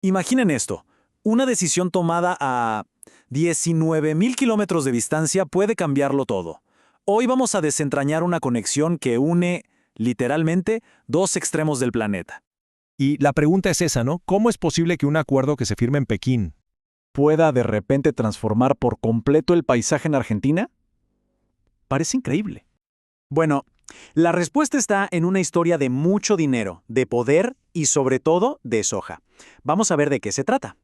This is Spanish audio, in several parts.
Imaginen esto. Una decisión tomada a 19.000 kilómetros de distancia puede cambiarlo todo. Hoy vamos a desentrañar una conexión que une, literalmente, dos extremos del planeta. Y la pregunta es esa, ¿no? ¿Cómo es posible que un acuerdo que se firme en Pekín ¿Pueda de repente transformar por completo el paisaje en Argentina? Parece increíble. Bueno, la respuesta está en una historia de mucho dinero, de poder y sobre todo de soja. Vamos a ver de qué se trata.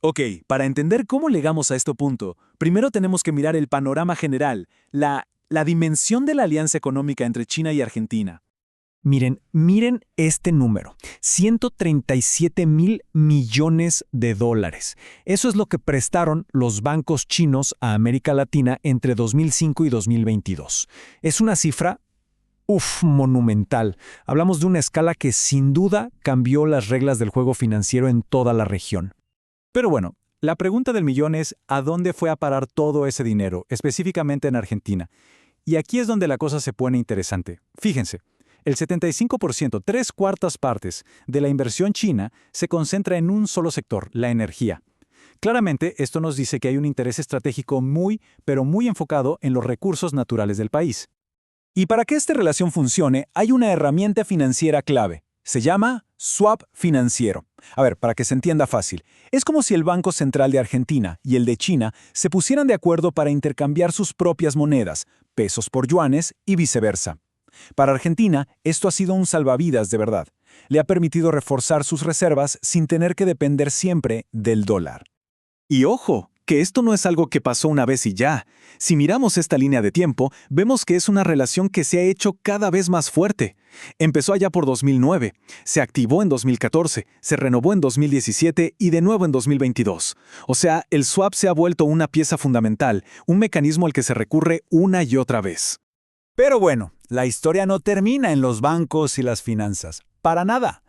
Ok, para entender cómo llegamos a este punto, primero tenemos que mirar el panorama general, la dimensión de la alianza económica entre China y Argentina. Miren este número, 137.000 millones de dólares. Eso es lo que prestaron los bancos chinos a América Latina entre 2005 y 2022. Es una cifra, monumental. Hablamos de una escala que sin duda cambió las reglas del juego financiero en toda la región. Pero bueno, la pregunta del millón es ¿a dónde fue a parar todo ese dinero, específicamente en Argentina? Y aquí es donde la cosa se pone interesante. Fíjense. El 75%, tres cuartas partes, de la inversión china se concentra en un solo sector, la energía. Claramente, esto nos dice que hay un interés estratégico pero muy enfocado en los recursos naturales del país. Y para que esta relación funcione, hay una herramienta financiera clave. Se llama swap financiero. A ver, para que se entienda fácil, es como si el Banco Central de Argentina y el de China se pusieran de acuerdo para intercambiar sus propias monedas, pesos por yuanes y viceversa. Para Argentina, esto ha sido un salvavidas de verdad. Le ha permitido reforzar sus reservas sin tener que depender siempre del dólar. Y ojo, que esto no es algo que pasó una vez y ya. Si miramos esta línea de tiempo, vemos que es una relación que se ha hecho cada vez más fuerte. Empezó allá por 2009, se activó en 2014, se renovó en 2017 y de nuevo en 2022. O sea, el swap se ha vuelto una pieza fundamental, un mecanismo al que se recurre una y otra vez. Pero bueno, la historia no termina en los bancos y las finanzas. Para nada.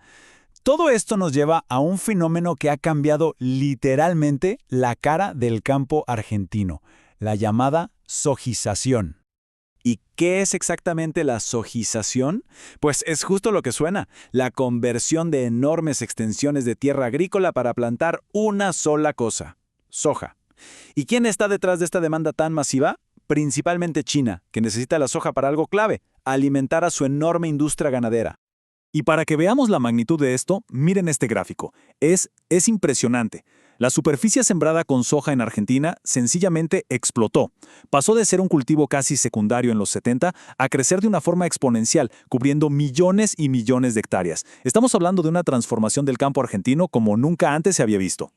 Todo esto nos lleva a un fenómeno que ha cambiado literalmente la cara del campo argentino, la llamada sojización. ¿Y qué es exactamente la sojización? Pues es justo lo que suena, la conversión de enormes extensiones de tierra agrícola para plantar una sola cosa, soja. ¿Y quién está detrás de esta demanda tan masiva? Principalmente China, que necesita la soja para algo clave, alimentar a su enorme industria ganadera. Y para que veamos la magnitud de esto, miren este gráfico. Es impresionante. La superficie sembrada con soja en Argentina sencillamente explotó. Pasó de ser un cultivo casi secundario en los 70 a crecer de una forma exponencial, cubriendo millones y millones de hectáreas. Estamos hablando de una transformación del campo argentino como nunca antes se había visto.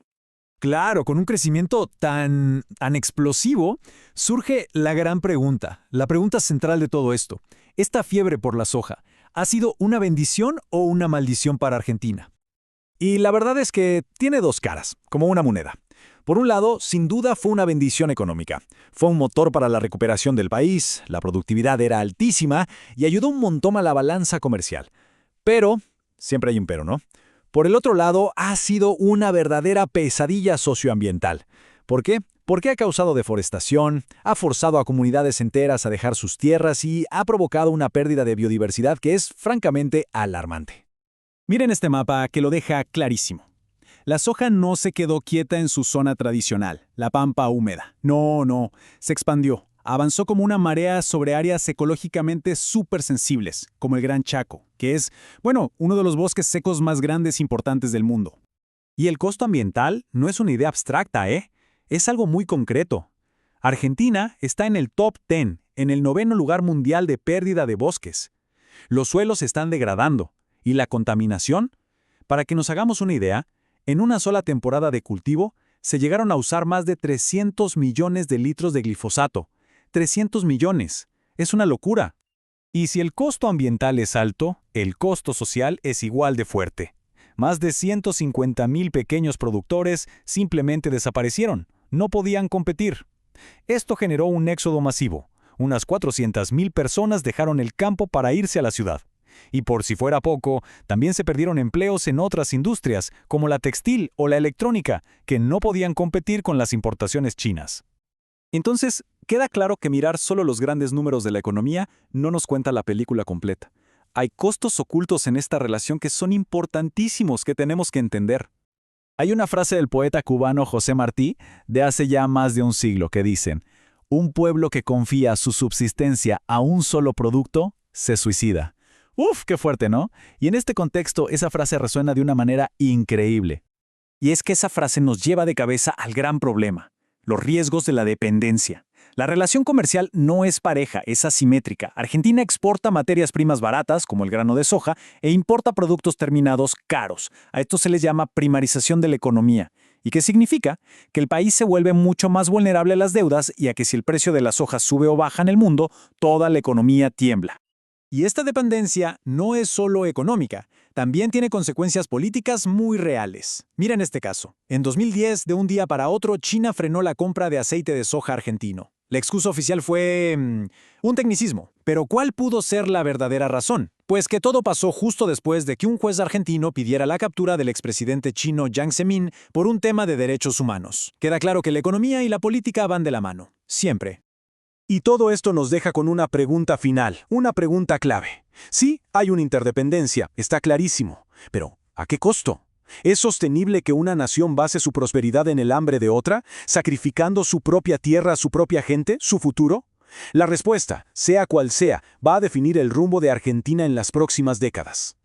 Claro, con un crecimiento tan explosivo, surge la gran pregunta, la pregunta central de todo esto. ¿Esta fiebre por la soja ha sido una bendición o una maldición para Argentina? Y la verdad es que tiene dos caras, como una moneda. Por un lado, sin duda fue una bendición económica. Fue un motor para la recuperación del país, la productividad era altísima y ayudó un montón a la balanza comercial. Pero, siempre hay un pero, ¿no? Por el otro lado, ha sido una verdadera pesadilla socioambiental. ¿Por qué? Porque ha causado deforestación, ha forzado a comunidades enteras a dejar sus tierras y ha provocado una pérdida de biodiversidad que es francamente alarmante. Miren este mapa que lo deja clarísimo. La soja no se quedó quieta en su zona tradicional, la pampa húmeda. No, se expandió. Avanzó como una marea sobre áreas ecológicamente súper sensibles, como el Gran Chaco, que es, uno de los bosques secos más grandes e importantes del mundo. Y el costo ambiental no es una idea abstracta, ¿eh? Es algo muy concreto. Argentina está en el top 10, en el 9º lugar mundial de pérdida de bosques. Los suelos se están degradando. ¿Y la contaminación? Para que nos hagamos una idea, en una sola temporada de cultivo se llegaron a usar más de 300 millones de litros de glifosato. 300 millones. Es una locura. Y si el costo ambiental es alto, el costo social es igual de fuerte. Más de 150.000 pequeños productores simplemente desaparecieron. No podían competir. Esto generó un éxodo masivo. Unas 400.000 personas dejaron el campo para irse a la ciudad. Y por si fuera poco, también se perdieron empleos en otras industrias, como la textil o la electrónica, que no podían competir con las importaciones chinas. Entonces, queda claro que mirar solo los grandes números de la economía no nos cuenta la película completa. Hay costos ocultos en esta relación que son importantísimos que tenemos que entender. Hay una frase del poeta cubano José Martí de hace ya más de un siglo que dicen: un pueblo que confía su subsistencia a un solo producto se suicida. Uf, qué fuerte, ¿no? Y en este contexto esa frase resuena de una manera increíble. Y es que esa frase nos lleva de cabeza al gran problema, los riesgos de la dependencia. La relación comercial no es pareja, es asimétrica. Argentina exporta materias primas baratas, como el grano de soja, e importa productos terminados caros. A esto se les llama primarización de la economía. ¿Y qué significa? Que el país se vuelve mucho más vulnerable a las deudas y a que si el precio de la soja sube o baja en el mundo, toda la economía tiembla. Y esta dependencia no es solo económica, también tiene consecuencias políticas muy reales. Mira en este caso. En 2010, de un día para otro, China frenó la compra de aceite de soja argentino. La excusa oficial fue un tecnicismo. Pero ¿cuál pudo ser la verdadera razón? Pues que todo pasó justo después de que un juez argentino pidiera la captura del expresidente chino Jiang Zemin por un tema de derechos humanos. Queda claro que la economía y la política van de la mano. Siempre. Y todo esto nos deja con una pregunta final, una pregunta clave. Sí, hay una interdependencia, está clarísimo. Pero, ¿a qué costo? ¿Es sostenible que una nación base su prosperidad en el hambre de otra, sacrificando su propia tierra, su propia gente, su futuro? La respuesta, sea cual sea, va a definir el rumbo de Argentina en las próximas décadas.